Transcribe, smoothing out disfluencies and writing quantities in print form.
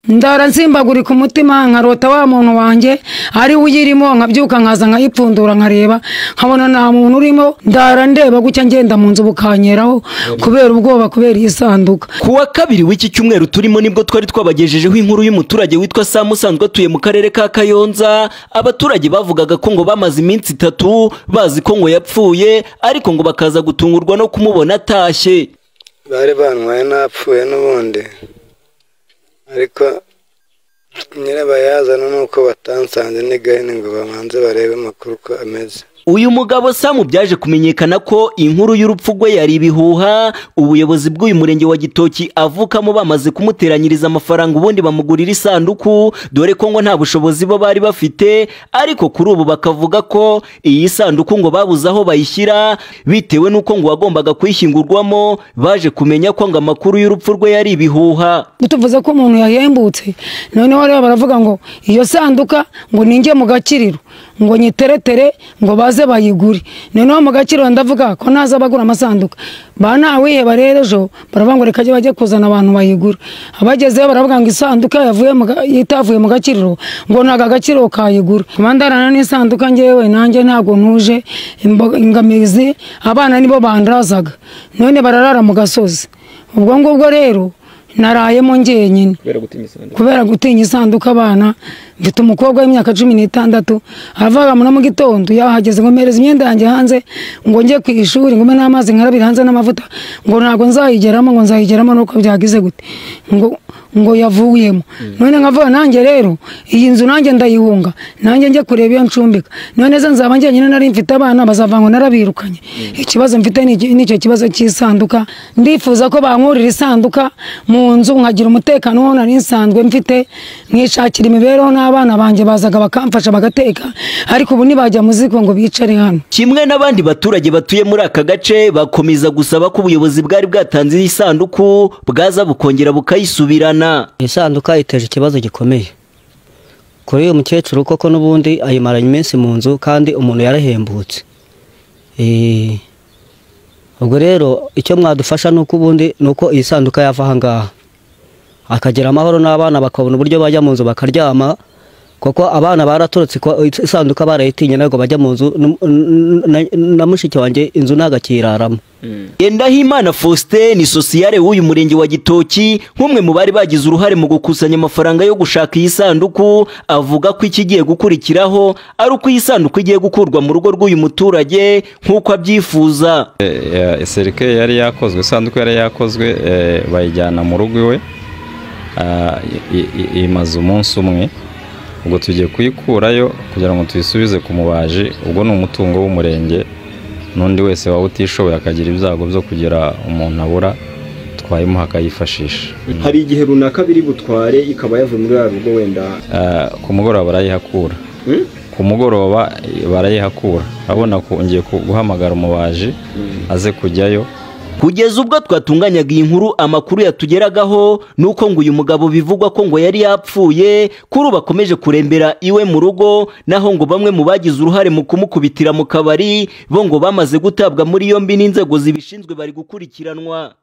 ndara nsimbagurika umutima nkarota wa muntu wanjye ari uyirimo nkabyuka nkaza nkayipfundura nkareba nkabona nta muntu urimo ndara ndeba gucya ngenda mu nzu bukanyeraho kubera ubwoba kubera isanduka. Kuwa kabiri w'iki cyumweru turimo nibwo twari twabagejejeho inkuru y'umuturage witwa Sam usanzwe atuye mu karere ka Kayonza. Abaturage bavugaga ko ngo bamaze iminsi 3 bazi ko ngo yapfuye ariko ngo bakaza gutungurwa no kumubona atashye. Bari bantwaye napfuye n'ubundi ariko nyirabayazana nuko batansanze n'igahene ngo bamanze barebe amakuru ko ameze. Uyu mugabo Sam byaje kumenyekana ko inkuru y'urupfu rwe yari ibihuha. Ubuyobozi bw'uyu murenge wa Gitoki avukamo bamaze kumuteranyiriza amafaranga ubundi bamugurira isanduku, dore ko ngo nta bushobozi bo bari bafite, ariko kuri ubu bakavuga ko iyi sanduku ngo babuze aho bayishyira bitewe nuko ngo wagombaga kuyishyingurwamo. Baje kumenya ko ngo amakuru y'urupfu rwe yari ibihuha. Tuvuze ko umuntu yahembutse, noneho rero baravuga ngo iyo sanduka ngo ninjye mu Gakiriro ngo nyiteretere ngo baze bayiguri. Noneho mu Gakiriro ndavuga ko naza bagura amasanduka banawiheba rero ejo baravuga ngo reka bajye kuzana abantu bayigura. Abagezeyo baravuga ngo isanduka yitavuye mu Gakiriro ngo naga Gakiriro kayigura. Mandarana n'isanduka ngewe nanjye ntago ntuje ingamizi abana nibo bandrazaga none bararara mu gasozi. Ubwo ngubwo rero narayemo ngenyine kubera gutinya isanduka abana. Mfite umukobwa w'imyaka 16 avaga mu gitondo yahageze ngo mereza imyenda yanjye hanze ngo ngiye ku ishuri ngo mena amazi nkarabira hanze n'amavuta ngo ntago nzayigeramo nuko byagize gute ngo yavuyemo. None nkavuga nanjye rero iyi nzu nanjye ndayihunga nanjye ngiye kureba iyo ncumbika. None ze nzaba ngenyine nari mfite abana bazavango narabirukanye. Ikibazo mfite n'icyo kibazo cy'isanduka. Ndifuza ko bankurira isanduka mu nzu nkagira umutekano wo nari nsanzwe mfite mwishakira imibereho n'abana banje bazaga bakamfasha bagateka, ariko ubu nibajya muziko ngo bicare hano. Kimwe n'abandi baturage batuye muri aka gace bakomeza gusaba ko ubuyobozi bwari bwatanze isanduku bwaza bukongera bukayisubirana. Isanduka iteje ikibazo gikomeye kuri uyu mukecuru koko n'ubundi ayimaranye iminsi mu nzu kandi umuntu yarahembutse. Ubwo rero icyo mwadufasha nuko ubundi nuko iyi sanduka yava aha ngaha akagera amahoro n'abana bakabona uburyo bajya mu nzu bakaryama, kuko abana baraturutse ko isanduka barayitinye ntabwo bajya mu nzu na mushiki wanjye inzu nagakiraramo. Endahimana Faustin ni sosiyale w'uyu murenge wa Gitoki, nk'umwe mu bari bagize uruhare mu gukusanya amafaranga yo gushaka iyi sanduku, avuga ko ikigiye gukurikiraho ari uko iyi sanduku igiye gukurwa mu rugo rw'uyu muturage nk'uko abyifuza. Serike yari yakozwe, isanduku yari yakozwe bayijyana mu rugo iwe imaze umunsi umwe. Ubwo tugiye kuyikurayo kugira ngo tuyisubize ku mubaji. Ubwo ni umutungo w'umurenge, n'undi wese waba utishoboye akagira ibyago byo kugira umuntu abura twayimuha akayifashisha. Hari igihe runaka biri butware ikaba yavuye muri rugo wenda ku mugoroba barayihakura. Ku mugoroba barayihakura. Abona ko ngiye guhamagara umubaji aze kujyayo. Kugeza ubwo twatunganyaga iyi nkuru, amakuru yatugeragaho nuko ngo uyu mugabo bivugwa ko ngo yari yapfuye, kuri bakomeje kurembera iwe mu rugo, naho ngo bamwe mu bagize uruhare mu kumukubitira mu kabari bo ngo bamaze gutabwa muri yombi n'inzego zibishinzwe bari gukurikiranwa.